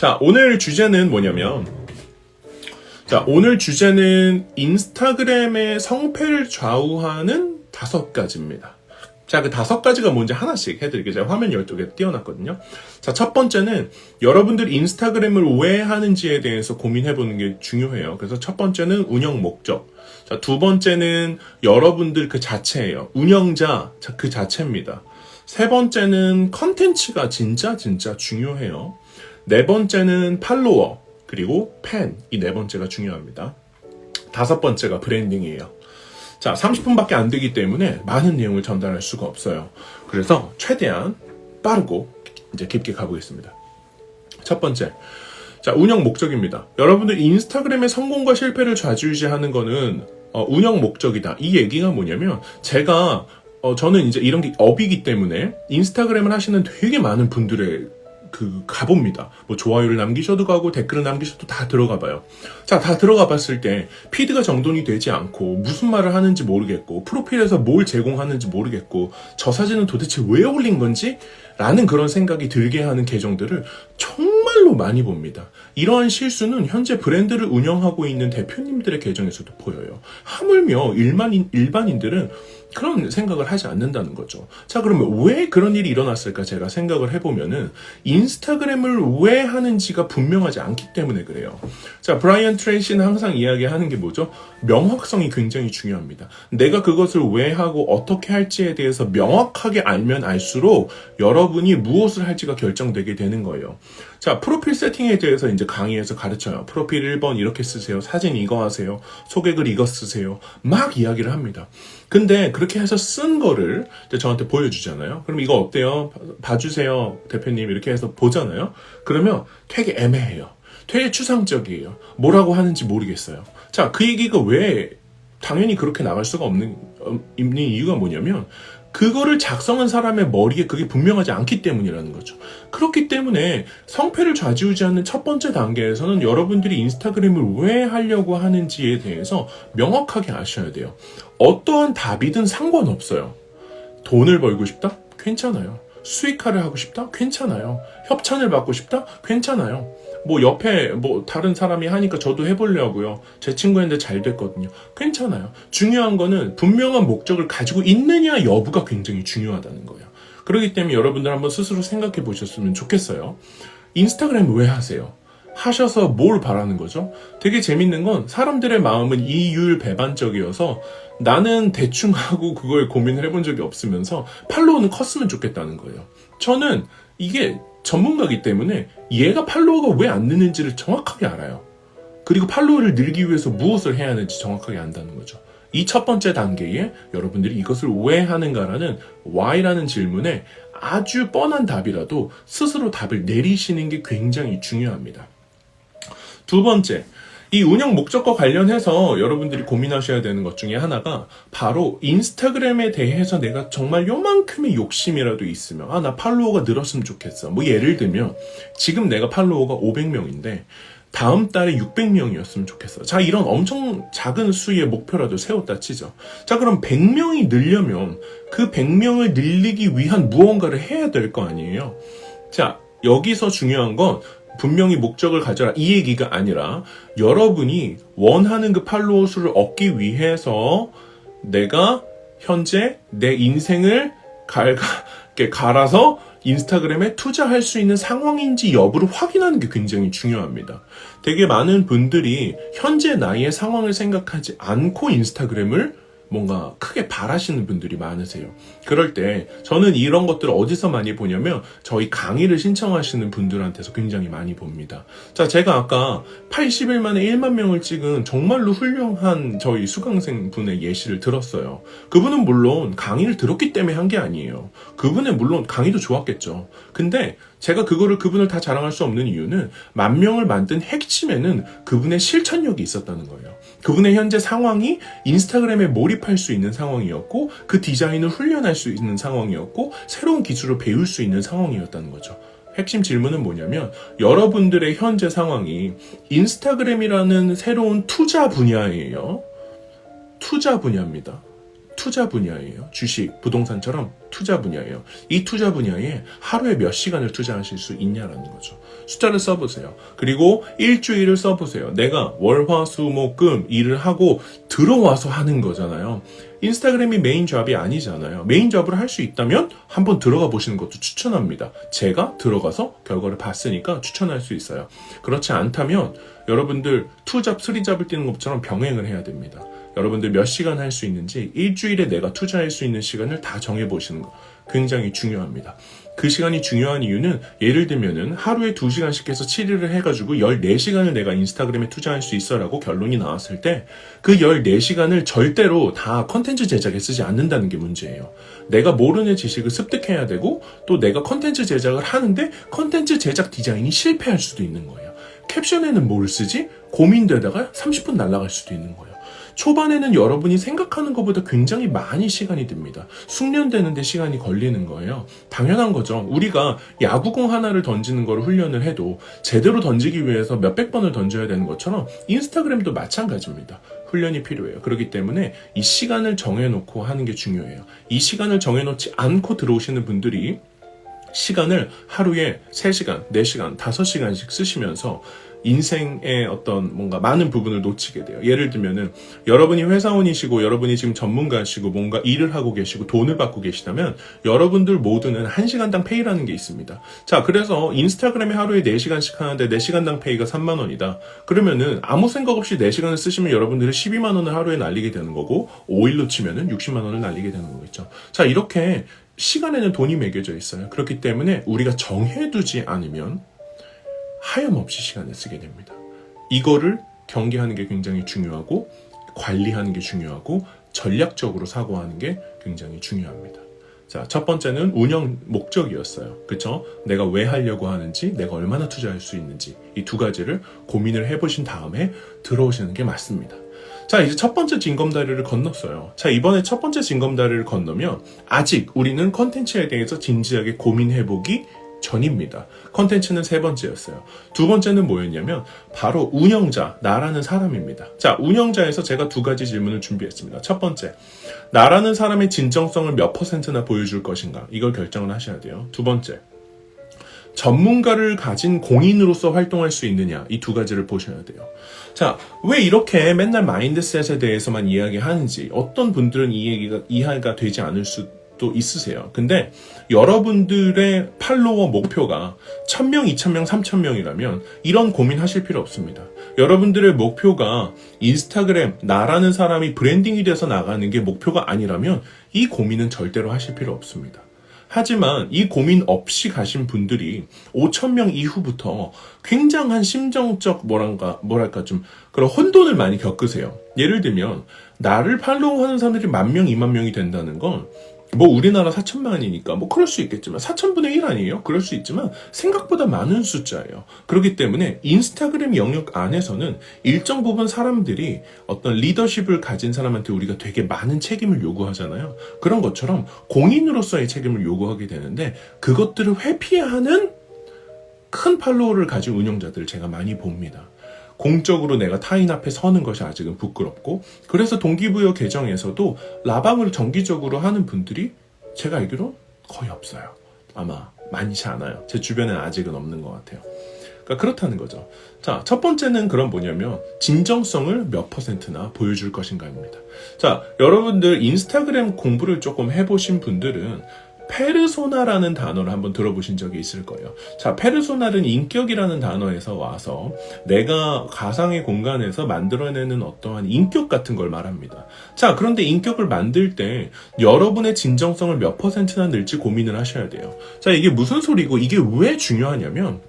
자, 오늘 주제는 뭐냐면, 오늘 주제는 인스타그램의 성패를 좌우하는 5가지입니다. 자, 그 5가지가 뭔지 하나씩 해드릴게요. 제가 화면 12개 띄워놨거든요. 자, 첫 번째는 여러분들이 인스타그램을 왜 하는지에 대해서 고민해보는 게 중요해요. 그래서 첫 번째는 운영 목적. 자, 두 번째는 여러분들 그 자체예요. 운영자 그 자체입니다. 세 번째는 컨텐츠가 진짜 중요해요. 네 번째는 팔로워, 그리고 팬, 이 네 번째가 중요합니다. 5번째가 브랜딩이에요. 자, 30분밖에 안 되기 때문에 많은 내용을 전달할 수가 없어요. 그래서 최대한 빠르고 이제 깊게 가보겠습니다. 첫 번째, 자, 운영 목적입니다. 여러분들 인스타그램의 성공과 실패를 좌지우지하는 거는 운영 목적이다. 이 얘기가 뭐냐면 저는 이제 이런 게 업이기 때문에 인스타그램을 하시는 되게 많은 분들의 가봅니다. 뭐 좋아요를 남기셔도 가고 댓글을 남기셔도 다 들어가 봐요. 자, 다 들어가 봤을 때 피드가 정돈이 되지 않고 무슨 말을 하는지 모르겠고 프로필에서 뭘 제공하는지 모르겠고 저 사진은 도대체 왜 올린 건지? 라는 그런 생각이 들게 하는 계정들을 정말로 많이 봅니다. 이러한 실수는 현재 브랜드를 운영하고 있는 대표님들의 계정에서도 보여요. 하물며 일반인들은 그런 생각을 하지 않는다는 거죠. 자, 그러면 왜 그런 일이 일어났을까 제가 생각을 해보면은 인스타그램을 왜 하는지가 분명하지 않기 때문에 그래요. 자, 브라이언 트레이시는 항상 이야기하는 게 뭐죠? 명확성이 굉장히 중요합니다. 내가 그것을 왜 하고 어떻게 할지에 대해서 명확하게 알면 알수록 여러분이 무엇을 할지가 결정되게 되는 거예요. 자, 프로필 세팅에 대해서 이제 강의에서 가르쳐요. 프로필 1번 이렇게 쓰세요. 사진 이거 하세요. 소개글 이거 쓰세요. 막 이야기를 합니다. 근데 그렇게 해서 쓴 거를 저한테 보여주잖아요. 그럼 이거 어때요? 봐주세요, 대표님. 이렇게 해서 보잖아요. 그러면 되게 애매해요. 되게 추상적이에요. 뭐라고 하는지 모르겠어요. 자, 그 얘기가 왜 당연히 그렇게 나갈 수가 없는 이유가 뭐냐면 그거를 작성한 사람의 머리에 그게 분명하지 않기 때문이라는 거죠. 그렇기 때문에 성패를 좌지우지하는 첫 번째 단계에서는 여러분들이 인스타그램을 왜 하려고 하는지에 대해서 명확하게 아셔야 돼요. 어떠한 답이든 상관없어요. 돈을 벌고 싶다? 괜찮아요. 수익화를 하고 싶다? 괜찮아요. 협찬을 받고 싶다? 괜찮아요. 옆에 다른 사람이 하니까 저도 해보려고요. 제 친구인데 잘 됐거든요. 괜찮아요. 중요한 거는 분명한 목적을 가지고 있느냐 여부가 굉장히 중요하다는 거예요. 그렇기 때문에 여러분들 한번 스스로 생각해 보셨으면 좋겠어요. 인스타그램 왜 하세요? 하셔서 뭘 바라는 거죠? 되게 재밌는 건 사람들의 마음은 이율배반적이어서 나는 대충 하고 그걸 고민을 해본 적이 없으면서 팔로우는 컸으면 좋겠다는 거예요. 저는 이게 전문가이기 때문에 얘가 팔로워가 왜 안 느는지를 정확하게 알아요. 그리고 팔로워를 늘기 위해서 무엇을 해야 하는지 정확하게 안다는 거죠. 이 첫 번째 단계에 여러분들이 이것을 왜 하는가라는 why라는 질문에 아주 뻔한 답이라도 스스로 답을 내리시는 게 굉장히 중요합니다. 두 번째, 이 운영 목적과 관련해서 여러분들이 고민하셔야 되는 것 중에 하나가 바로 인스타그램에 대해서 내가 정말 요만큼의 욕심이라도 있으면 나 팔로워가 늘었으면 좋겠어. 예를 들면 지금 내가 팔로워가 500명인데 다음 달에 600명이었으면 좋겠어. 자, 이런 엄청 작은 수의 목표라도 세웠다 치죠. 자, 그럼 100명이 늘려면 그 100명을 늘리기 위한 무언가를 해야 될 거 아니에요. 자, 여기서 중요한 건 분명히 목적을 가져라 이 얘기가 아니라 여러분이 원하는 그 팔로워 수를 얻기 위해서 내가 현재 내 인생을 갈아서 인스타그램에 투자할 수 있는 상황인지 여부를 확인하는 게 굉장히 중요합니다. 되게 많은 분들이 현재 나의 상황을 생각하지 않고 인스타그램을 뭔가 크게 바라시는 분들이 많으세요. 그럴 때 저는 이런 것들을 어디서 많이 보냐면 저희 강의를 신청하시는 분들한테서 굉장히 많이 봅니다. 자, 제가 아까 80일 만에 1만 명을 찍은 정말로 훌륭한 저희 수강생 분의 예시를 들었어요. 그분은 물론 강의를 들었기 때문에 한 게 아니에요. 그분은 물론 강의도 좋았겠죠. 근데 제가 그분을 다 자랑할 수 없는 이유는 10,000명을 만든 핵심에는 그분의 실천력이 있었다는 거예요. 그분의 현재 상황이 인스타그램에 몰입할 수 있는 상황이었고 그 디자인을 훈련할 수 있는 상황이었고 새로운 기술을 배울 수 있는 상황이었다는 거죠. 핵심 질문은 뭐냐면 여러분들의 현재 상황이 인스타그램이라는 새로운 투자 분야예요. 투자 분야입니다. 투자 분야예요. 주식, 부동산처럼 투자 분야예요. 이 투자 분야에 하루에 몇 시간을 투자하실 수 있냐라는 거죠. 숫자를 써보세요. 그리고 일주일을 써보세요. 내가 월, 화, 수, 목, 금 일을 하고 들어와서 하는 거잖아요. 인스타그램이 메인 잡이 아니잖아요. 메인 잡을 할 수 있다면 한번 들어가 보시는 것도 추천합니다. 제가 들어가서 결과를 봤으니까 추천할 수 있어요. 그렇지 않다면 여러분들 2잡, 3잡을 뛰는 것처럼 병행을 해야 됩니다. 여러분들 몇 시간 할 수 있는지 일주일에 내가 투자할 수 있는 시간을 다 정해보시는 거 굉장히 중요합니다. 그 시간이 중요한 이유는 예를 들면은 하루에 2시간씩 해서 7일을 해가지고 14시간을 내가 인스타그램에 투자할 수 있어 라고 결론이 나왔을 때 그 14시간을 절대로 다 컨텐츠 제작에 쓰지 않는다는 게 문제예요. 내가 모르는 지식을 습득해야 되고 또 내가 컨텐츠 제작을 하는데 컨텐츠 제작 디자인이 실패할 수도 있는 거예요. 캡션에는 뭘 쓰지? 고민되다가 30분 날아갈 수도 있는 거예요. 초반에는 여러분이 생각하는 것보다 굉장히 많이 시간이 듭니다. 숙련되는데 시간이 걸리는 거예요. 당연한 거죠. 우리가 야구공 하나를 던지는 걸 훈련을 해도 제대로 던지기 위해서 몇백 번을 던져야 되는 것처럼 인스타그램도 마찬가지입니다. 훈련이 필요해요. 그렇기 때문에 이 시간을 정해놓고 하는 게 중요해요. 이 시간을 정해놓지 않고 들어오시는 분들이 시간을 하루에 3시간, 4시간, 5시간씩 쓰시면서 인생의 어떤 뭔가 많은 부분을 놓치게 돼요. 예를 들면은 여러분이 회사원이시고 여러분이 지금 전문가시고 뭔가 일을 하고 계시고 돈을 받고 계시다면 여러분들 모두는 1시간당 페이라는 게 있습니다. 자, 그래서 인스타그램에 하루에 4시간씩 하는데 4시간당 페이가 3만 원이다. 그러면은 아무 생각 없이 4시간을 쓰시면 여러분들은 12만 원을 하루에 날리게 되는 거고 5일로 치면은 60만 원을 날리게 되는 거겠죠. 자, 이렇게 시간에는 돈이 매겨져 있어요. 그렇기 때문에 우리가 정해두지 않으면 하염없이 시간을 쓰게 됩니다. 이거를 경계하는 게 굉장히 중요하고 관리하는 게 중요하고 전략적으로 사고하는 게 굉장히 중요합니다. 자, 첫 번째는 운영 목적이었어요. 그쵸? 내가 왜 하려고 하는지, 내가 얼마나 투자할 수 있는지 이 2가지를 고민을 해보신 다음에 들어오시는 게 맞습니다. 자, 이제 첫 번째 징검다리를 건넜어요. 자, 이번에 첫 번째 징검다리를 건너면 아직 우리는 컨텐츠에 대해서 진지하게 고민해보기 전입니다. 컨텐츠는 3번째였어요. 2번째는 뭐였냐면 바로 운영자, 나라는 사람입니다. 자, 운영자에서 제가 2가지 질문을 준비했습니다. 첫 번째, 나라는 사람의 진정성을 몇 %나 보여줄 것인가? 이걸 결정을 하셔야 돼요. 2번째, 전문가를 가진 공인으로서 활동할 수 있느냐? 이 2가지를 보셔야 돼요. 자, 왜 이렇게 맨날 마인드셋에 대해서만 이야기하는지 어떤 분들은 이 얘기가 이해가 되지 않을 수도 있으세요. 근데 여러분들의 팔로워 목표가 1000명, 2000명, 3000명이라면 이런 고민하실 필요 없습니다. 여러분들의 목표가 인스타그램, 나라는 사람이 브랜딩이 돼서 나가는 게 목표가 아니라면 이 고민은 절대로 하실 필요 없습니다. 하지만 이 고민 없이 가신 분들이 5,000명 이후부터 굉장한 심정적 뭐랄까 좀 그런 혼돈을 많이 겪으세요. 예를 들면 나를 팔로우하는 사람들이 10,000명, 20,000명이 된다는 건 뭐 우리나라 4천만이니까 뭐 그럴 수 있겠지만 4천분의 1 아니에요? 그럴 수 있지만 생각보다 많은 숫자예요. 그렇기 때문에 인스타그램 영역 안에서는 일정 부분 사람들이 어떤 리더십을 가진 사람한테 우리가 되게 많은 책임을 요구하잖아요. 그런 것처럼 공인으로서의 책임을 요구하게 되는데 그것들을 회피하는 큰 팔로워를 가진 운영자들을 제가 많이 봅니다. 공적으로 내가 타인 앞에 서는 것이 아직은 부끄럽고 그래서 동기부여 계정에서도 라방을 정기적으로 하는 분들이 제가 알기로 거의 없어요. 아마 많지 않아요. 제 주변에는 아직은 없는 것 같아요. 그러니까 그렇다는 거죠. 자, 첫 번째는 그럼 뭐냐면 진정성을 몇 %나 보여줄 것인가입니다. 자, 여러분들 인스타그램 공부를 조금 해보신 분들은 페르소나라는 단어를 한번 들어보신 적이 있을 거예요. 자, 페르소나는 인격이라는 단어에서 와서 내가 가상의 공간에서 만들어내는 어떠한 인격 같은 걸 말합니다. 자, 그런데 인격을 만들 때 여러분의 진정성을 몇 %나 넣을지 고민을 하셔야 돼요. 자, 이게 무슨 소리고 이게 왜 중요하냐면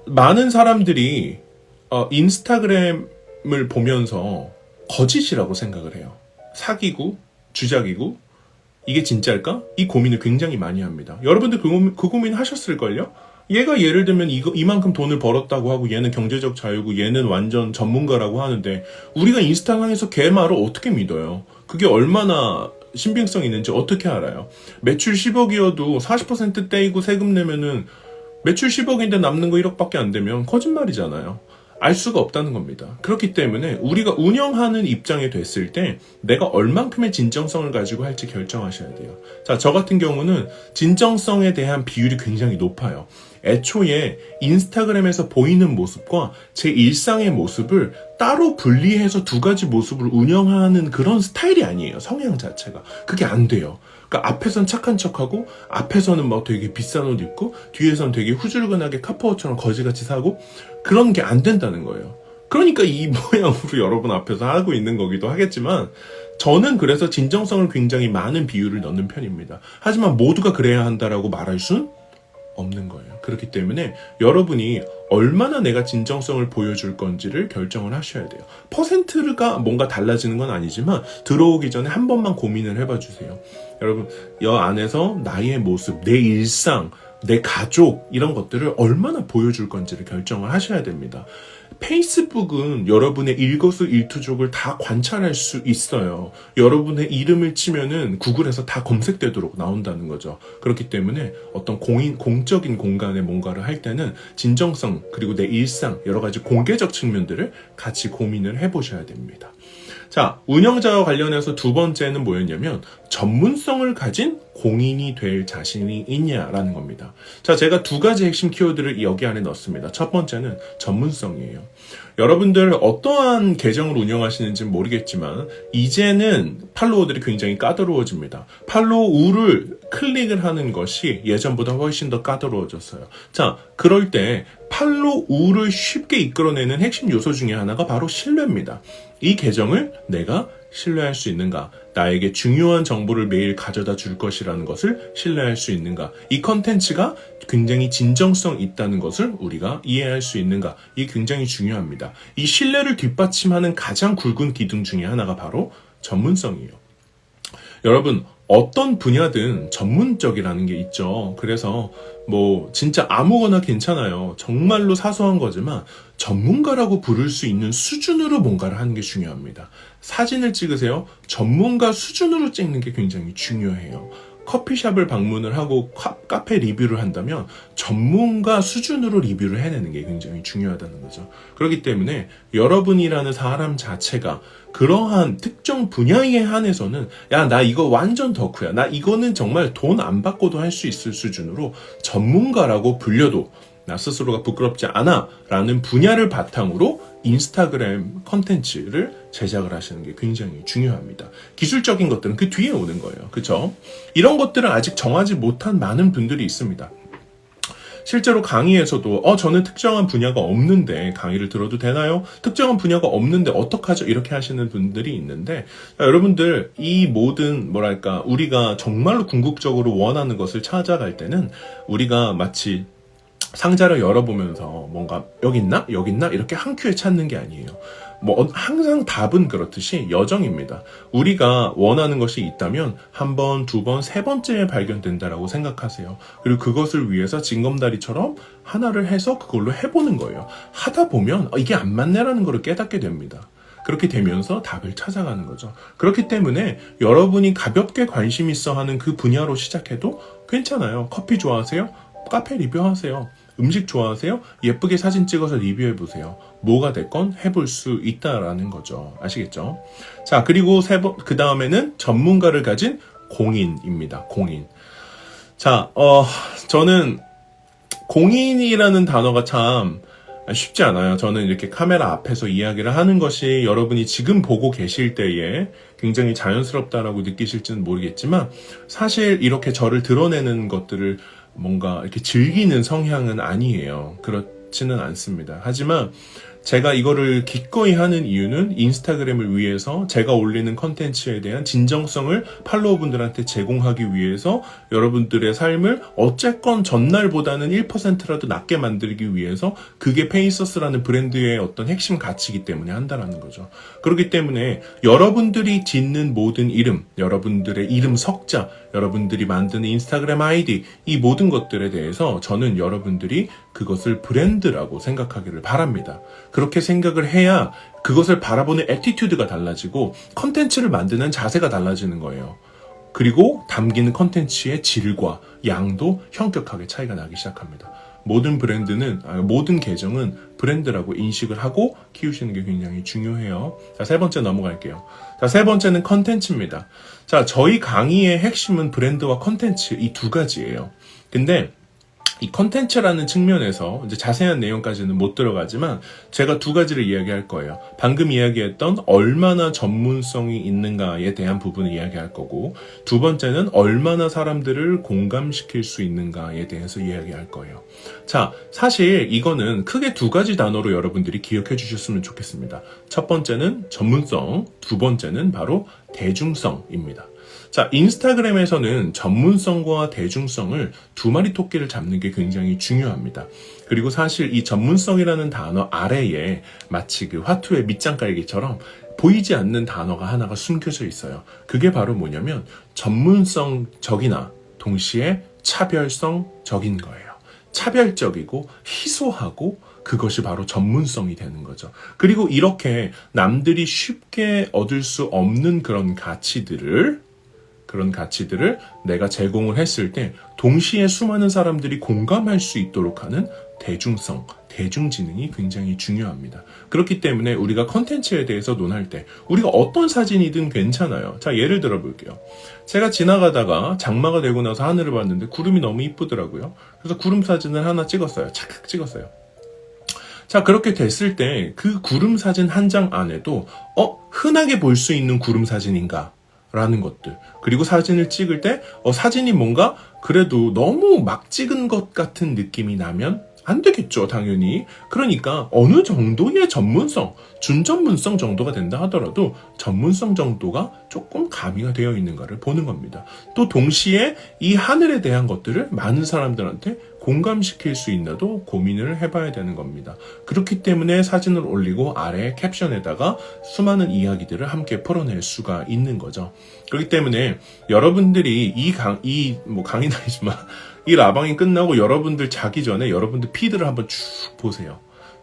많은 사람들이 인스타그램을 보면서 거짓이라고 생각을 해요. 사기고 주작이고 이게 진짜일까? 이 고민을 굉장히 많이 합니다. 여러분들 그 고민 하셨을걸요? 얘가 예를 들면 이만큼 돈을 벌었다고 하고 얘는 경제적 자유고 얘는 완전 전문가라고 하는데 우리가 인스타그램에서 걔 말을 어떻게 믿어요? 그게 얼마나 신빙성 있는지 어떻게 알아요? 매출 10억이어도 40% 떼이고 세금 내면은 매출 10억인데 남는 거 1억밖에 안 되면 거짓말이잖아요. 알 수가 없다는 겁니다. 그렇기 때문에 우리가 운영하는 입장에 됐을 때 내가 얼만큼의 진정성을 가지고 할지 결정하셔야 돼요. 자, 저 같은 경우는 진정성에 대한 비율이 굉장히 높아요. 애초에 인스타그램에서 보이는 모습과 제 일상의 모습을 따로 분리해서 두 가지 모습을 운영하는 그런 스타일이 아니에요. 성향 자체가. 그게 안 돼요. 그러니까 앞에선 착한 척하고 앞에서는 막 되게 비싼 옷 입고 뒤에서는 되게 후줄근하게 카푸어처럼 거지같이 사고 그런 게 안 된다는 거예요. 그러니까 이 모양으로 여러분 앞에서 하고 있는 거기도 하겠지만 저는 그래서 진정성을 굉장히 많은 비율을 넣는 편입니다. 하지만 모두가 그래야 한다라고 말할 순 없는 거예요. 그렇기 때문에 여러분이 얼마나 내가 진정성을 보여줄 건지를 결정을 하셔야 돼요. 퍼센트가 뭔가 달라지는 건 아니지만 들어오기 전에 한 번만 고민을 해봐 주세요. 여러분, 이 안에서 나의 모습, 내 일상, 내 가족 이런 것들을 얼마나 보여줄 건지를 결정을 하셔야 됩니다. 페이스북은 여러분의 일거수일투족을 다 관찰할 수 있어요. 여러분의 이름을 치면은 구글에서 다 검색되도록 나온다는 거죠. 그렇기 때문에 어떤 공적인 공간에 뭔가를 할 때는 진정성 그리고 내 일상 여러 가지 공개적 측면들을 같이 고민을 해보셔야 됩니다. 자, 운영자와 관련해서 두 번째는 뭐였냐면 전문성을 가진 공인이 될 자신이 있냐라는 겁니다. 자, 제가 두 가지 핵심 키워드를 여기 안에 넣었습니다. 첫 번째는 전문성이에요. 여러분들 어떠한 계정을 운영하시는지는 모르겠지만 이제는 팔로워들이 굉장히 까다로워집니다. 팔로우를 클릭을 하는 것이 예전보다 훨씬 더 까다로워졌어요. 자, 그럴 때 팔로우를 쉽게 이끌어내는 핵심 요소 중에 하나가 바로 신뢰입니다. 이 계정을 내가 신뢰할 수 있는가? 나에게 중요한 정보를 매일 가져다 줄 것이라는 것을 신뢰할 수 있는가? 이 컨텐츠가 굉장히 진정성 있다는 것을 우리가 이해할 수 있는가? 이게 굉장히 중요합니다. 이 신뢰를 뒷받침하는 가장 굵은 기둥 중에 하나가 바로 전문성이에요. 여러분, 어떤 분야든 전문적이라는 게 있죠. 그래서 뭐 진짜 아무거나 괜찮아요. 정말로 사소한 거지만 전문가라고 부를 수 있는 수준으로 뭔가를 하는 게 중요합니다. 사진을 찍으세요. 전문가 수준으로 찍는 게 굉장히 중요해요. 커피숍을 방문을 하고 카페 리뷰를 한다면 전문가 수준으로 리뷰를 해내는 게 굉장히 중요하다는 거죠. 그렇기 때문에 여러분이라는 사람 자체가 그러한 특정 분야에 한해서는 야, 나 이거 완전 덕후야. 나 이거는 정말 돈 안 받고도 할 수 있을 수준으로 전문가라고 불려도 나 스스로가 부끄럽지 않아 라는 분야를 바탕으로 인스타그램 컨텐츠를 제작을 하시는 게 굉장히 중요합니다. 기술적인 것들은 그 뒤에 오는 거예요. 그렇죠? 이런 것들은 아직 정하지 못한 많은 분들이 있습니다. 실제로 강의에서도 저는 특정한 분야가 없는데 강의를 들어도 되나요? 특정한 분야가 없는데 어떡하죠? 이렇게 하시는 분들이 있는데 여러분들 이 모든 뭐랄까 우리가 정말로 궁극적으로 원하는 것을 찾아갈 때는 우리가 마치 상자를 열어보면서 뭔가 여기 있나? 여기 있나? 이렇게 한 큐에 찾는 게 아니에요. 뭐 항상 답은 그렇듯이 여정입니다. 우리가 원하는 것이 있다면 한 번, 두 번, 세 번째에 발견된다라고 생각하세요. 그리고 그것을 위해서 징검다리처럼 하나를 해서 그걸로 해보는 거예요. 하다 보면 이게 안 맞네라는 걸 깨닫게 됩니다. 그렇게 되면서 답을 찾아가는 거죠. 그렇기 때문에 여러분이 가볍게 관심 있어 하는 그 분야로 시작해도 괜찮아요. 커피 좋아하세요? 카페 리뷰하세요. 음식 좋아하세요? 예쁘게 사진 찍어서 리뷰해보세요. 뭐가 됐건 해볼 수 있다라는 거죠. 아시겠죠? 자, 그리고 그 다음에는 전문가를 가진 공인입니다. 공인. 자, 저는 공인이라는 단어가 참 쉽지 않아요. 저는 이렇게 카메라 앞에서 이야기를 하는 것이 여러분이 지금 보고 계실 때에 굉장히 자연스럽다라고 느끼실지는 모르겠지만 사실 이렇게 저를 드러내는 것들을 뭔가 이렇게 즐기는 성향은 아니에요. 그렇지는 않습니다. 하지만 제가 이거를 기꺼이 하는 이유는 인스타그램을 위해서 제가 올리는 컨텐츠에 대한 진정성을 팔로워분들한테 제공하기 위해서 여러분들의 삶을 어쨌건 전날보다는 1%라도 낮게 만들기 위해서 그게 페이서스라는 브랜드의 어떤 핵심 가치이기 때문에 한다라는 거죠. 그렇기 때문에 여러분들이 짓는 모든 이름, 여러분들의 이름 석자, 여러분들이 만드는 인스타그램 아이디 이 모든 것들에 대해서 저는 여러분들이 그것을 브랜드라고 생각하기를 바랍니다. 그렇게 생각을 해야 그것을 바라보는 애티튜드가 달라지고 컨텐츠를 만드는 자세가 달라지는 거예요. 그리고 담기는 컨텐츠의 질과 양도 현격하게 차이가 나기 시작합니다. 모든 모든 계정은 브랜드라고 인식을 하고 키우시는 게 굉장히 중요해요. 자, 세 번째 넘어갈게요. 자, 세 번째는 컨텐츠입니다. 자, 저희 강의의 핵심은 브랜드와 컨텐츠 이 두 가지예요. 근데 이 컨텐츠라는 측면에서 이제 자세한 내용까지는 못 들어가지만 제가 두 가지를 이야기할 거예요. 방금 이야기했던 얼마나 전문성이 있는가에 대한 부분을 이야기할 거고, 두 번째는 얼마나 사람들을 공감시킬 수 있는가에 대해서 이야기할 거예요. 자, 사실 이거는 크게 두 가지 단어로 여러분들이 기억해 주셨으면 좋겠습니다. 첫 번째는 전문성, 두 번째는 바로 대중성입니다. 자, 인스타그램에서는 전문성과 대중성을 두 마리 토끼를 잡는 게 굉장히 중요합니다. 그리고 사실 이 전문성이라는 단어 아래에 마치 그 화투의 밑장 깔기처럼 보이지 않는 단어가 하나가 숨겨져 있어요. 그게 바로 뭐냐면 전문성적이나 동시에 차별성적인 거예요. 차별적이고 희소하고 그것이 바로 전문성이 되는 거죠. 그리고 이렇게 남들이 쉽게 얻을 수 없는 그런 가치들을 내가 제공을 했을 때 동시에 수많은 사람들이 공감할 수 있도록 하는 대중성, 대중지능이 굉장히 중요합니다. 그렇기 때문에 우리가 컨텐츠에 대해서 논할 때 우리가 어떤 사진이든 괜찮아요. 자, 예를 들어 볼게요. 제가 지나가다가 장마가 되고 나서 하늘을 봤는데 구름이 너무 이쁘더라고요. 그래서 구름 사진을 하나 찍었어요. 착각 찍었어요. 자, 그렇게 됐을 때 그 구름 사진 한 장 안에도 흔하게 볼 수 있는 구름 사진인가? 라는 것들. 그리고 사진을 찍을 때 사진이 뭔가 그래도 너무 막 찍은 것 같은 느낌이 나면 안 되겠죠, 당연히. 그러니까 어느 정도의 전문성, 준전문성 정도가 된다 하더라도 전문성 정도가 조금 가미가 되어 있는가를 보는 겁니다. 또 동시에 이 하늘에 대한 것들을 많은 사람들한테 공감시킬 수 있나도 고민을 해봐야 되는 겁니다. 그렇기 때문에 사진을 올리고 아래 캡션에다가 수많은 이야기들을 함께 풀어낼 수가 있는 거죠. 그렇기 때문에 여러분들이 강의는 아니지만 이 라방이 끝나고 여러분들 자기 전에 여러분들 피드를 한번 쭉 보세요.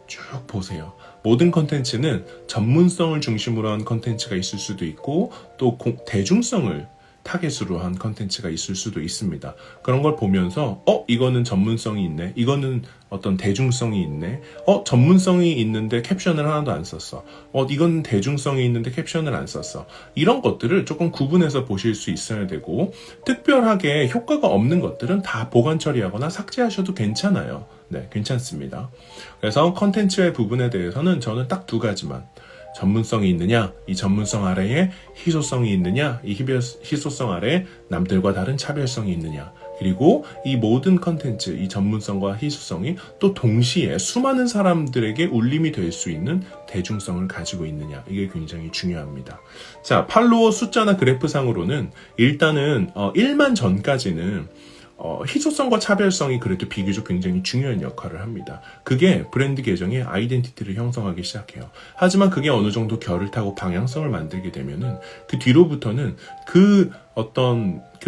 쭉 보세요. 모든 컨텐츠는 전문성을 중심으로 한 컨텐츠가 있을 수도 있고 또 대중성을 타겟으로 한 컨텐츠가 있을 수도 있습니다. 그런 걸 보면서 이거는 전문성이 있네. 이거는 어떤 대중성이 있네. 전문성이 있는데 캡션을 하나도 안 썼어. 이건 대중성이 있는데 캡션을 안 썼어. 이런 것들을 조금 구분해서 보실 수 있어야 되고 특별하게 효과가 없는 것들은 다 보관 처리하거나 삭제하셔도 괜찮아요. 네, 괜찮습니다. 그래서 컨텐츠의 부분에 대해서는 저는 딱 두 가지만 전문성이 있느냐, 이 전문성 아래에 희소성이 있느냐, 이 희소성 아래에 남들과 다른 차별성이 있느냐, 그리고 이 모든 컨텐츠, 이 전문성과 희소성이 또 동시에 수많은 사람들에게 울림이 될 수 있는 대중성을 가지고 있느냐, 이게 굉장히 중요합니다. 자, 팔로워 숫자나 그래프상으로는 일단은 1만 전까지는 희소성과 차별성이 그래도 비교적 굉장히 중요한 역할을 합니다. 그게 브랜드 계정의 아이덴티티를 형성하기 시작해요. 하지만 그게 어느 정도 결을 타고 방향성을 만들게 되면은 그 뒤로부터는 그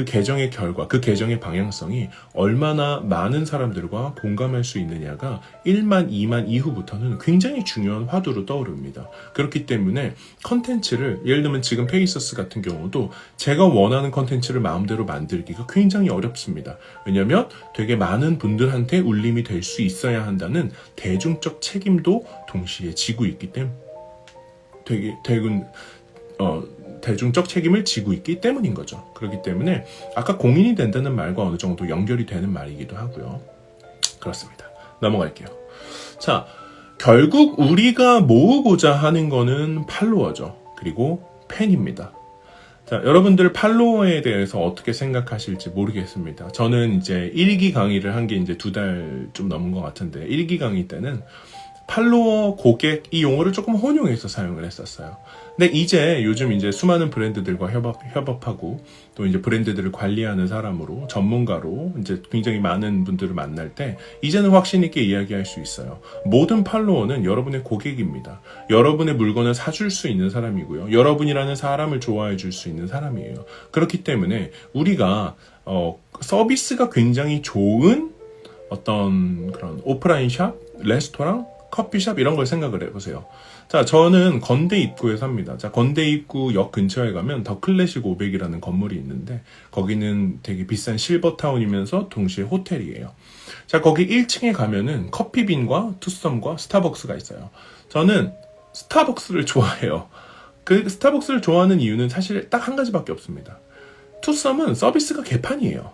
계정의 결과, 그 계정의 방향성이 얼마나 많은 사람들과 공감할 수 있느냐가 1만, 2만 이후부터는 굉장히 중요한 화두로 떠오릅니다. 그렇기 때문에 컨텐츠를, 예를 들면 지금 페이서스 같은 경우도 제가 원하는 컨텐츠를 마음대로 만들기가 굉장히 어렵습니다. 왜냐면 되게 많은 분들한테 울림이 될 수 있어야 한다는 대중적 책임도 동시에 지고 있기 때문에 대중적 책임을 지고 있기 때문인 거죠. 그렇기 때문에 아까 공인이 된다는 말과 어느 정도 연결이 되는 말이기도 하고요. 그렇습니다. 넘어갈게요. 자, 결국 우리가 모으고자 하는 거는 팔로워죠. 그리고 팬입니다. 자, 여러분들 팔로워에 대해서 어떻게 생각하실지 모르겠습니다. 저는 이제 1기 강의를 한 게 이제 2달 좀 넘은 것 같은데 1기 강의 때는 팔로워, 고객 이 용어를 조금 혼용해서 사용을 했었어요. 근데 이제 요즘 이제 수많은 브랜드들과 협업하고 또 이제 브랜드들을 관리하는 사람으로 전문가로 이제 굉장히 많은 분들을 만날 때 이제는 확신 있게 이야기할 수 있어요. 모든 팔로워는 여러분의 고객입니다. 여러분의 물건을 사줄 수 있는 사람이고요. 여러분이라는 사람을 좋아해 줄 수 있는 사람이에요. 그렇기 때문에 우리가 서비스가 굉장히 좋은 어떤 그런 오프라인 샵, 레스토랑 커피숍 이런 걸 생각을 해보세요. 자, 저는 건대 입구에 삽니다. 자, 건대 입구 역 근처에 가면 더 클래식 500이라는 건물이 있는데 거기는 되게 비싼 실버타운이면서 동시에 호텔이에요. 자, 거기 1층에 가면은 커피빈과 투썸과 스타벅스가 있어요. 저는 스타벅스를 좋아해요. 그 스타벅스를 좋아하는 이유는 사실 딱 한 가지밖에 없습니다. 투썸은 서비스가 개판이에요.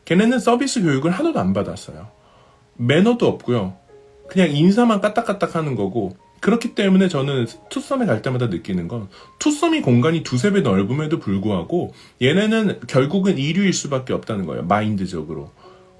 걔네는 서비스 교육을 하나도 안 받았어요. 매너도 없고요. 그냥 인사만 까딱까딱 하는 거고, 그렇기 때문에 저는 투썸에 갈 때마다 느끼는 건 투썸이 공간이 두세 배 넓음에도 불구하고 얘네는 결국은 이류일 수밖에 없다는 거예요. 마인드적으로.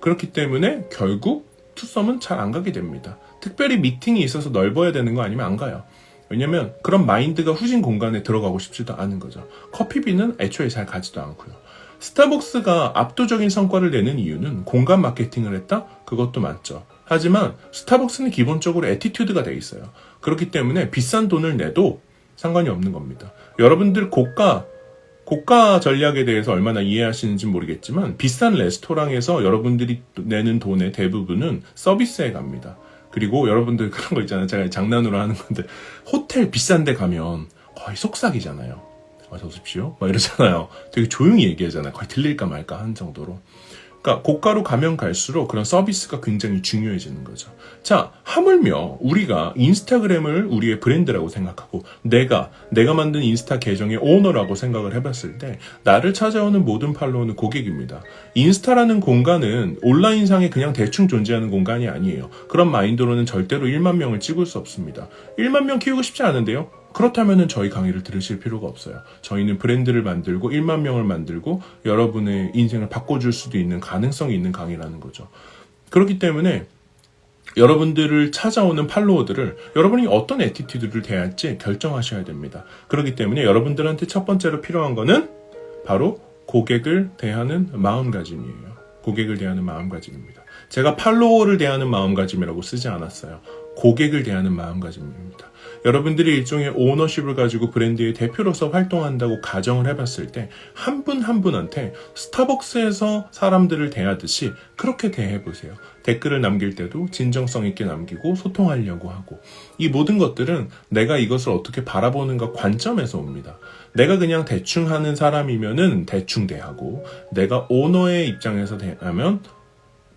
그렇기 때문에 결국 투썸은 잘 안 가게 됩니다. 특별히 미팅이 있어서 넓어야 되는 거 아니면 안 가요. 왜냐면 그런 마인드가 후진 공간에 들어가고 싶지도 않은 거죠. 커피빈은 애초에 잘 가지도 않고요. 스타벅스가 압도적인 성과를 내는 이유는 공간 마케팅을 했다? 그것도 맞죠. 하지만 스타벅스는 기본적으로 애티튜드가 돼 있어요. 그렇기 때문에 비싼 돈을 내도 상관이 없는 겁니다. 여러분들 고가 전략에 대해서 얼마나 이해하시는지 모르겠지만 비싼 레스토랑에서 여러분들이 내는 돈의 대부분은 서비스에 갑니다. 그리고 여러분들 그런 거 있잖아요. 제가 장난으로 하는 건데 호텔 비싼 데 가면 거의 속삭이잖아요. 어서 오십시오. 막 이러잖아요. 되게 조용히 얘기하잖아요. 거의 들릴까 말까 하는 정도로. 그러니까 고가로 가면 갈수록 그런 서비스가 굉장히 중요해지는 거죠. 자, 하물며 우리가 인스타그램을 우리의 브랜드라고 생각하고 내가 만든 인스타 계정의 오너라고 생각을 해봤을 때 나를 찾아오는 모든 팔로워는 고객입니다. 인스타라는 공간은 온라인상에 그냥 대충 존재하는 공간이 아니에요. 그런 마인드로는 절대로 1만 명을 찍을 수 없습니다. 1만 명 키우고 싶지 않은데요. 그렇다면 저희 강의를 들으실 필요가 없어요. 저희는 브랜드를 만들고 1만 명을 만들고 여러분의 인생을 바꿔줄 수도 있는 가능성이 있는 강의라는 거죠. 그렇기 때문에 여러분들을 찾아오는 팔로워들을 여러분이 어떤 애티튜드를 대할지 결정하셔야 됩니다. 그렇기 때문에 여러분들한테 첫 번째로 필요한 거는 바로 고객을 대하는 마음가짐이에요. 고객을 대하는 마음가짐입니다. 제가 팔로워를 대하는 마음가짐이라고 쓰지 않았어요. 고객을 대하는 마음가짐입니다. 여러분들이 일종의 오너십을 가지고 브랜드의 대표로서 활동한다고 가정을 해봤을 때 한 분 한 분한테 스타벅스에서 사람들을 대하듯이 그렇게 대해보세요. 댓글을 남길 때도 진정성 있게 남기고 소통하려고 하고 이 모든 것들은 내가 이것을 어떻게 바라보는가 관점에서 옵니다. 내가 그냥 대충 하는 사람이면은 대충 대하고 내가 오너의 입장에서 대하면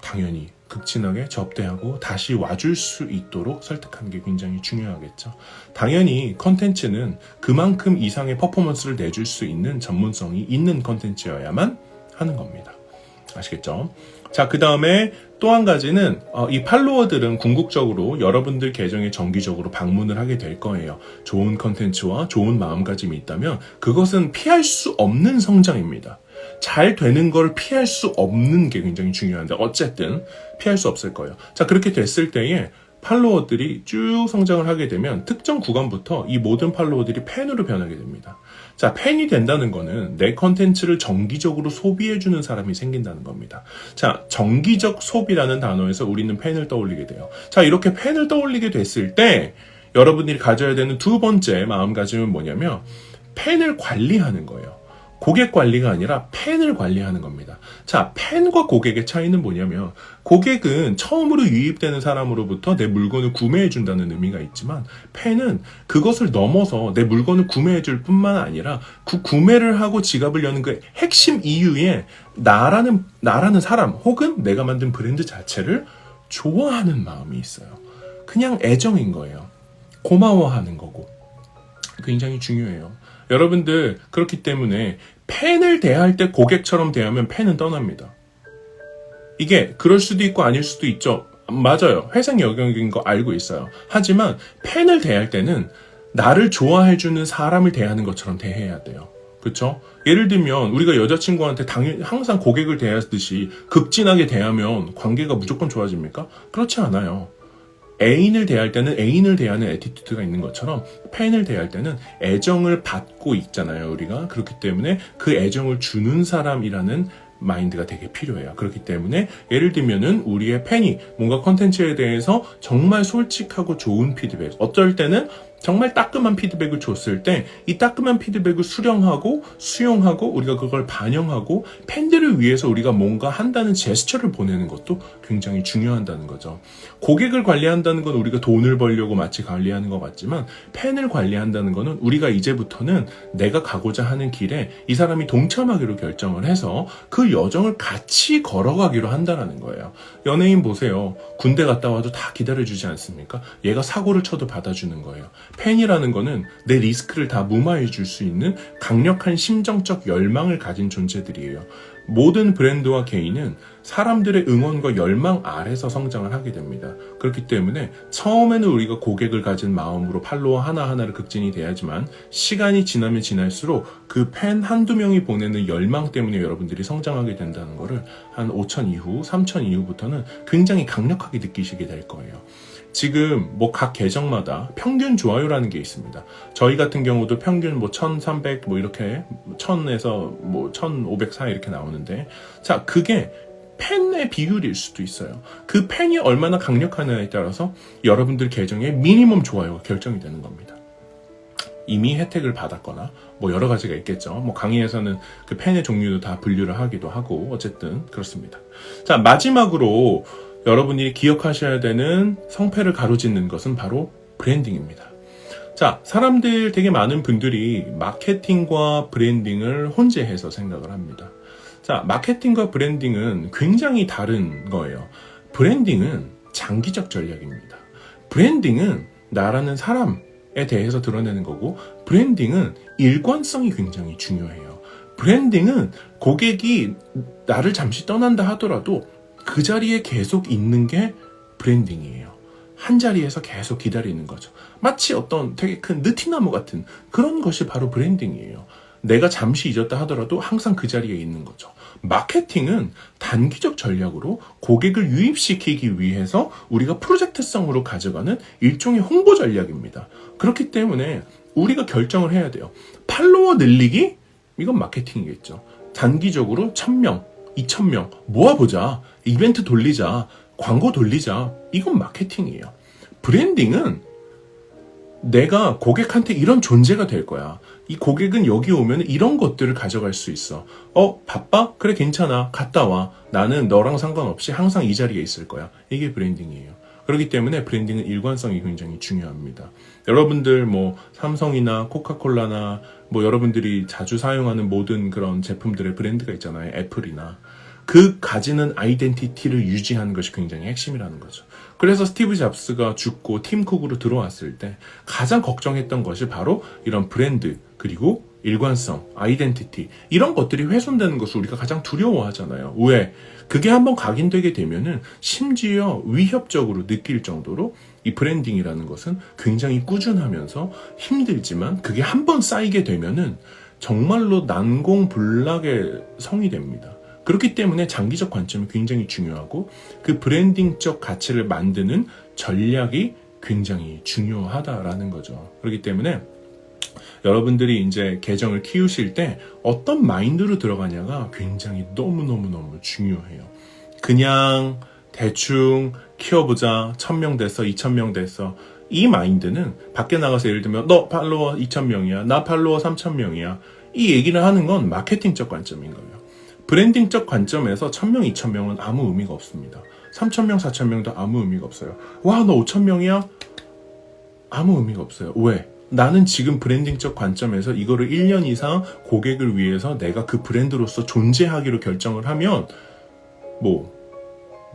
당연히 극진하게 접대하고 다시 와줄 수 있도록 설득하는 게 굉장히 중요하겠죠. 당연히 컨텐츠는 그만큼 이상의 퍼포먼스를 내줄 수 있는 전문성이 있는 컨텐츠여야만 하는 겁니다. 아시겠죠? 자, 그 다음에 또 한 가지는 이 팔로워들은 궁극적으로 여러분들 계정에 정기적으로 방문을 하게 될 거예요. 좋은 컨텐츠와 좋은 마음가짐이 있다면 그것은 피할 수 없는 성장입니다. 잘 되는 걸 피할 수 없는 게 굉장히 중요한데 어쨌든 피할 수 없을 거예요. 자, 그렇게 됐을 때에 팔로워들이 쭉 성장을 하게 되면 특정 구간부터 이 모든 팔로워들이 팬으로 변하게 됩니다. 자, 팬이 된다는 거는 내 컨텐츠를 정기적으로 소비해주는 사람이 생긴다는 겁니다. 자, 정기적 소비라는 단어에서 우리는 팬을 떠올리게 돼요. 자, 이렇게 팬을 떠올리게 됐을 때 여러분들이 가져야 되는 두 번째 마음가짐은 뭐냐면 팬을 관리하는 거예요. 고객 관리가 아니라 팬을 관리하는 겁니다. 자, 팬과 고객의 차이는 뭐냐면 고객은 처음으로 유입되는 사람으로부터 내 물건을 구매해준다는 의미가 있지만 팬은 그것을 넘어서 내 물건을 구매해줄 뿐만 아니라 그 구매를 하고 지갑을 여는 그 핵심 이유에 나라는 사람 혹은 내가 만든 브랜드 자체를 좋아하는 마음이 있어요. 그냥 애정인 거예요. 고마워하는 거고. 굉장히 중요해요. 여러분들 그렇기 때문에 팬을 대할 때 고객처럼 대하면 팬은 떠납니다. 이게 그럴 수도 있고 아닐 수도 있죠. 맞아요. 회생 영역인 거 알고 있어요. 하지만 팬을 대할 때는 나를 좋아해주는 사람을 대하는 것처럼 대해야 돼요. 그렇죠? 예를 들면 우리가 여자친구한테 당연히 항상 고객을 대하듯이 극진하게 대하면 관계가 무조건 좋아집니까? 그렇지 않아요. 애인을 대할 때는 애인을 대하는 애티튜드가 있는 것처럼 팬을 대할 때는 애정을 받고 있잖아요, 우리가. 그렇기 때문에 그 애정을 주는 사람이라는 마인드가 되게 필요해요. 그렇기 때문에 예를 들면은 우리의 팬이 뭔가 컨텐츠에 대해서 정말 솔직하고 좋은 피드백, 어쩔 때는 정말 따끔한 피드백을 줬을 때 이 따끔한 피드백을 수령하고 수용하고 우리가 그걸 반영하고 팬들을 위해서 우리가 뭔가 한다는 제스처를 보내는 것도 굉장히 중요하다는 거죠. 고객을 관리한다는 건 우리가 돈을 벌려고 마치 관리하는 것 같지만 팬을 관리한다는 거는 우리가 이제부터는 내가 가고자 하는 길에 이 사람이 동참하기로 결정을 해서 그 여정을 같이 걸어가기로 한다는 거예요. 연예인 보세요. 군대 갔다 와도 다 기다려주지 않습니까? 얘가 사고를 쳐도 받아주는 거예요. 팬이라는 거는 내 리스크를 다 무마해 줄 수 있는 강력한 심정적 열망을 가진 존재들이에요. 모든 브랜드와 개인은 사람들의 응원과 열망 아래서 성장을 하게 됩니다. 그렇기 때문에 처음에는 우리가 고객을 가진 마음으로 팔로워 하나하나를 극진이 돼야지만 시간이 지나면 지날수록 그 팬 한두 명이 보내는 열망 때문에 여러분들이 성장하게 된다는 거를 한 5천 이후, 3천 이후부터는 굉장히 강력하게 느끼시게 될 거예요. 지금 뭐 각 계정마다 평균 좋아요라는 게 있습니다. 저희 같은 경우도 평균 뭐 1300 뭐 이렇게 1000에서 뭐 1504 이렇게 나오는데 자, 그게 팬의 비율일 수도 있어요. 그 팬이 얼마나 강력하냐에 따라서 여러분들 계정의 미니멈 좋아요가 결정이 되는 겁니다. 이미 혜택을 받았거나 뭐 여러 가지가 있겠죠. 뭐 강의에서는 그 팬의 종류도 다 분류를 하기도 하고 어쨌든 그렇습니다. 자, 마지막으로 여러분이 기억하셔야 되는 성패를 가로짓는 것은 바로 브랜딩입니다. 자, 사람들 되게 많은 분들이 마케팅과 브랜딩을 혼재해서 생각을 합니다. 자, 마케팅과 브랜딩은 굉장히 다른 거예요. 브랜딩은 장기적 전략입니다. 브랜딩은 나라는 사람에 대해서 드러내는 거고, 브랜딩은 일관성이 굉장히 중요해요. 브랜딩은 고객이 나를 잠시 떠난다 하더라도 그 자리에 계속 있는 게 브랜딩이에요. 한 자리에서 계속 기다리는 거죠. 마치 어떤 되게 큰 느티나무 같은 그런 것이 바로 브랜딩이에요. 내가 잠시 잊었다 하더라도 항상 그 자리에 있는 거죠. 마케팅은 단기적 전략으로 고객을 유입시키기 위해서 우리가 프로젝트성으로 가져가는 일종의 홍보 전략입니다. 그렇기 때문에 우리가 결정을 해야 돼요. 팔로워 늘리기? 이건 마케팅이겠죠. 단기적으로 1000명, 2000명 모아보자. 이벤트 돌리자. 광고 돌리자. 이건 마케팅이에요. 브랜딩은 내가 고객한테 이런 존재가 될 거야. 이 고객은 여기 오면 이런 것들을 가져갈 수 있어. 바빠? 그래, 괜찮아. 갔다 와. 나는 너랑 상관없이 항상 이 자리에 있을 거야. 이게 브랜딩이에요. 그렇기 때문에 브랜딩은 일관성이 굉장히 중요합니다. 여러분들 뭐 삼성이나 코카콜라나 뭐 여러분들이 자주 사용하는 모든 그런 제품들의 브랜드가 있잖아요. 애플이나. 그 가지는 아이덴티티를 유지하는 것이 굉장히 핵심이라는 거죠. 그래서 스티브 잡스가 죽고 팀 쿡으로 들어왔을 때 가장 걱정했던 것이 바로 이런 브랜드 그리고 일관성, 아이덴티티 이런 것들이 훼손되는 것을 우리가 가장 두려워하잖아요. 왜? 그게 한번 각인되게 되면은 심지어 위협적으로 느낄 정도로 이 브랜딩이라는 것은 굉장히 꾸준하면서 힘들지만 그게 한번 쌓이게 되면은 정말로 난공불락의 성이 됩니다. 그렇기 때문에 장기적 관점이 굉장히 중요하고 그 브랜딩적 가치를 만드는 전략이 굉장히 중요하다라는 거죠. 그렇기 때문에 여러분들이 이제 계정을 키우실 때 어떤 마인드로 들어가냐가 굉장히 너무너무 중요해요. 그냥 대충 키워보자. 1000명 됐어, 2000명 됐어. 이 마인드는 밖에 나가서 예를 들면 너 팔로워 2000명이야, 나 팔로워 3000명이야. 이 얘기를 하는 건 마케팅적 관점인 거예요. 브랜딩적 관점에서 1000명, 2000명은 아무 의미가 없습니다. 3000명, 4000명도 아무 의미가 없어요. 와, 너 5000명이야? 아무 의미가 없어요. 왜? 나는 지금 브랜딩적 관점에서 이거를 1년 이상 고객을 위해서 내가 그 브랜드로서 존재하기로 결정을 하면 뭐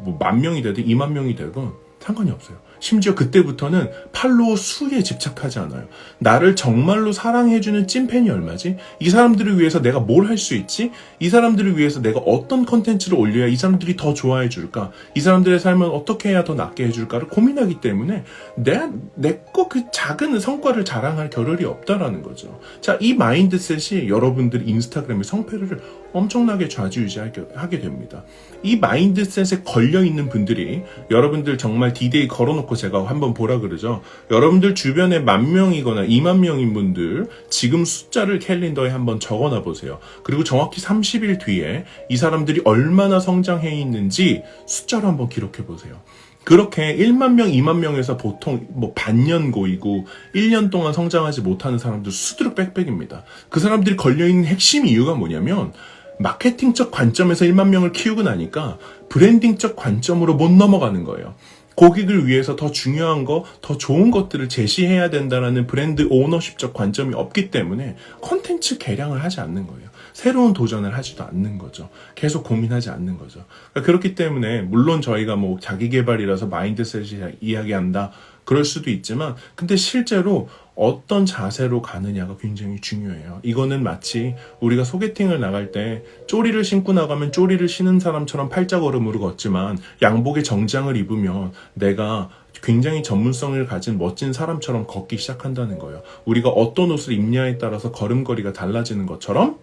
10,000명이 되든 20,000명이 되든 상관이 없어요. 심지어 그때부터는 팔로워 수에 집착하지 않아요. 나를 정말로 사랑해주는 찐팬이 얼마지? 이 사람들을 위해서 내가 뭘 할 수 있지? 이 사람들을 위해서 내가 어떤 컨텐츠를 올려야 이 사람들이 더 좋아해 줄까? 이 사람들의 삶을 어떻게 해야 더 낫게 해줄까를 고민하기 때문에 내 거 그 작은 성과를 자랑할 겨를이 없다라는 거죠. 자, 이 마인드셋이 여러분들 인스타그램의 성패를 엄청나게 좌지우지하게 됩니다. 이 마인드셋에 걸려있는 분들이 여러분들 정말 D-Day 걸어놓고 제가 한번 보라 그러죠. 여러분들 주변에 10,000명이거나 20,000명인 분들 지금 숫자를 캘린더에 한번 적어놔 보세요. 그리고 정확히 30일 뒤에 이 사람들이 얼마나 성장해 있는지 숫자로 한번 기록해 보세요. 그렇게 1만 명, 2만 명에서 보통 뭐 반년고이고 1년 동안 성장하지 못하는 사람들 수두룩 빽빽입니다. 그 사람들이 걸려있는 핵심 이유가 뭐냐면 마케팅적 관점에서 1만 명을 키우고 나니까 브랜딩적 관점으로 못 넘어가는 거예요. 고객을 위해서 더 중요한 거, 더 좋은 것들을 제시해야 된다는 브랜드 오너십적 관점이 없기 때문에 콘텐츠 개량을 하지 않는 거예요. 새로운 도전을 하지도 않는 거죠. 계속 고민하지 않는 거죠. 그렇기 때문에 물론 저희가 뭐 자기 개발이라서 마인드셋이 이야기한다 그럴 수도 있지만 근데 실제로 어떤 자세로 가느냐가 굉장히 중요해요. 이거는 마치 우리가 소개팅을 나갈 때 쪼리를 신고 나가면 쪼리를 신은 사람처럼 팔자걸음으로 걷지만 양복에 정장을 입으면 내가 굉장히 전문성을 가진 멋진 사람처럼 걷기 시작한다는 거예요. 우리가 어떤 옷을 입냐에 따라서 걸음걸이가 달라지는 것처럼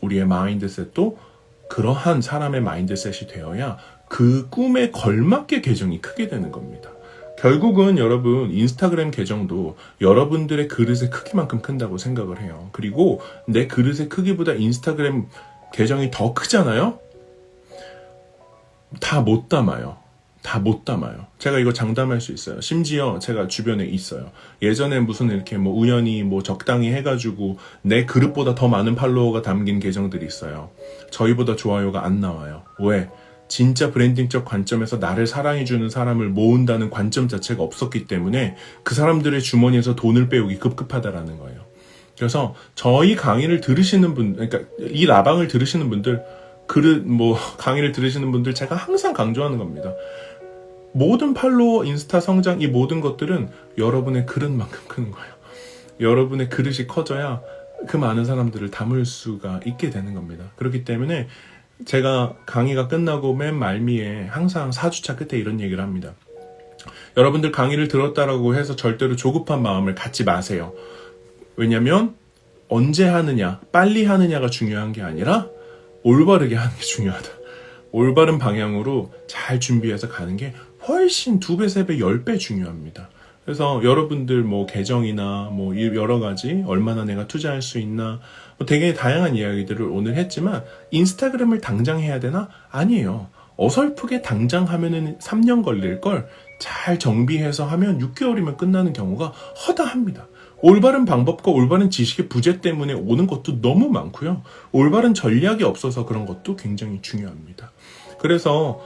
우리의 마인드셋도 그러한 사람의 마인드셋이 되어야 그 꿈에 걸맞게 계정이 크게 되는 겁니다. 결국은 여러분 인스타그램 계정도 여러분들의 그릇의 크기만큼 큰다고 생각을 해요. 그리고 내 그릇의 크기보다 인스타그램 계정이 더 크잖아요? 다 못 담아요. 다 못 담아요. 제가 이거 장담할 수 있어요. 심지어 제가 주변에 있어요. 예전에 무슨 이렇게 뭐 우연히 뭐 적당히 해가지고 내 그릇보다 더 많은 팔로워가 담긴 계정들이 있어요. 저희보다 좋아요가 안 나와요. 왜? 진짜 브랜딩적 관점에서 나를 사랑해주는 사람을 모은다는 관점 자체가 없었기 때문에 그 사람들의 주머니에서 돈을 빼오기 급급하다라는 거예요. 그래서 저희 강의를 들으시는 분, 그러니까 이 라방을 들으시는 분들, 강의를 들으시는 분들 제가 항상 강조하는 겁니다. 모든 팔로워, 인스타 성장, 이 모든 것들은 여러분의 그릇만큼 크는 거예요. 여러분의 그릇이 커져야 그 많은 사람들을 담을 수가 있게 되는 겁니다. 그렇기 때문에 제가 강의가 끝나고 맨 말미에 항상 4주차 끝에 이런 얘기를 합니다. 여러분들 강의를 들었다라고 해서 절대로 조급한 마음을 갖지 마세요. 왜냐면 언제 하느냐, 빨리 하느냐가 중요한 게 아니라 올바르게 하는 게 중요하다. 올바른 방향으로 잘 준비해서 가는 게 훨씬 2배, 3배, 10배 중요합니다. 그래서 여러분들 뭐 계정이나 뭐 여러 가지 얼마나 내가 투자할 수 있나 뭐 되게 다양한 이야기들을 오늘 했지만 인스타그램을 당장 해야 되나? 아니에요. 어설프게 당장 하면은 3년 걸릴 걸 잘 정비해서 하면 6개월이면 끝나는 경우가 허다합니다. 올바른 방법과 올바른 지식의 부재 때문에 오는 것도 너무 많고요. 올바른 전략이 없어서 그런 것도 굉장히 중요합니다. 그래서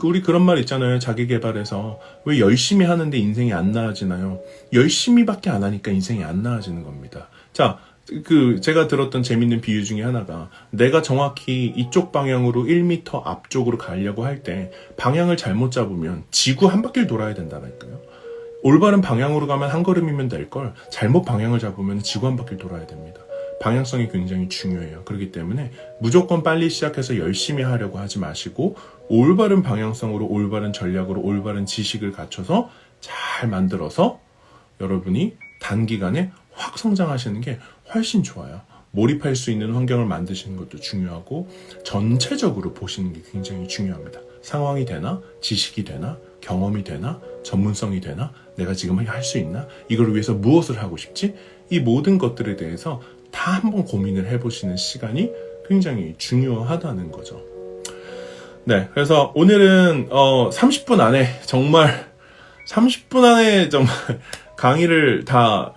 우리 그런 말 있잖아요. 자기 개발에서 왜 열심히 하는데 인생이 안 나아지나요? 열심히밖에 안 하니까 인생이 안 나아지는 겁니다. 자, 제가 들었던 재밌는 비유 중에 하나가 내가 정확히 이쪽 방향으로 1m 앞쪽으로 가려고 할 때 방향을 잘못 잡으면 지구 한 바퀴를 돌아야 된다니까요. 올바른 방향으로 가면 한 걸음이면 될 걸 잘못 방향을 잡으면 지구 한 바퀴를 돌아야 됩니다. 방향성이 굉장히 중요해요. 그렇기 때문에 무조건 빨리 시작해서 열심히 하려고 하지 마시고 올바른 방향성으로 올바른 전략으로 올바른 지식을 갖춰서 잘 만들어서 여러분이 단기간에 확 성장하시는 게 훨씬 좋아요. 몰입할 수 있는 환경을 만드시는 것도 중요하고 전체적으로 보시는 게 굉장히 중요합니다. 상황이 되나? 지식이 되나? 경험이 되나? 전문성이 되나? 내가 지금 할 수 있나? 이걸 위해서 무엇을 하고 싶지? 이 모든 것들에 대해서 다 한번 고민을 해보시는 시간이 굉장히 중요하다는 거죠. 네, 그래서 오늘은 30분 안에 정말 강의를 다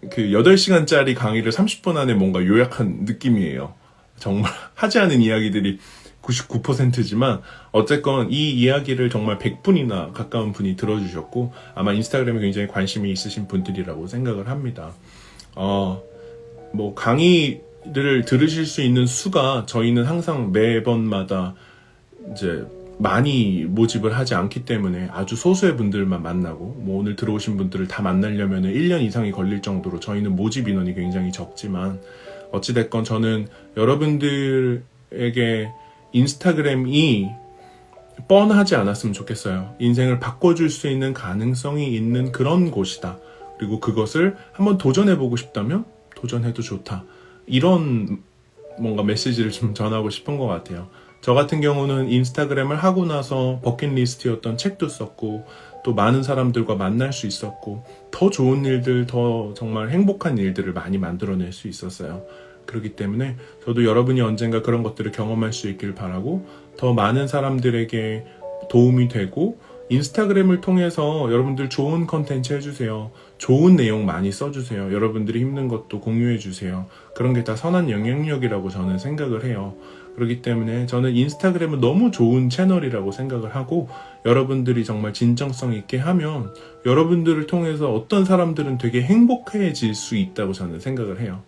8시간짜리 강의를 30분 안에 뭔가 요약한 느낌이에요. 정말 하지 않은 이야기들이 99%지만 어쨌건 이 이야기를 정말 100분이나 가까운 분이 들어주셨고 아마 인스타그램에 굉장히 관심이 있으신 분들이라고 생각을 합니다. 뭐 강의를 들으실 수 있는 수가 저희는 항상 매번마다 이제 많이 모집을 하지 않기 때문에 아주 소수의 분들만 만나고 뭐 오늘 들어오신 분들을 다 만나려면 1년 이상이 걸릴 정도로 저희는 모집 인원이 굉장히 적지만 어찌됐건 저는 여러분들에게 인스타그램이 뻔하지 않았으면 좋겠어요. 인생을 바꿔줄 수 있는 가능성이 있는 그런 곳이다. 그리고 그것을 한번 도전해보고 싶다면 도전해도 좋다. 이런 뭔가 메시지를 좀 전하고 싶은 것 같아요. 저 같은 경우는 인스타그램을 하고 나서 버킷리스트였던 책도 썼고 또 많은 사람들과 만날 수 있었고 더 좋은 일들, 더 정말 행복한 일들을 많이 만들어낼 수 있었어요. 그렇기 때문에 저도 여러분이 언젠가 그런 것들을 경험할 수 있길 바라고 더 많은 사람들에게 도움이 되고 인스타그램을 통해서 여러분들 좋은 컨텐츠 해주세요. 좋은 내용 많이 써주세요. 여러분들이 힘든 것도 공유해주세요. 그런 게 다 선한 영향력이라고 저는 생각을 해요. 그렇기 때문에 저는 인스타그램은 너무 좋은 채널이라고 생각을 하고, 여러분들이 정말 진정성 있게 하면 여러분들을 통해서 어떤 사람들은 되게 행복해질 수 있다고 저는 생각을 해요.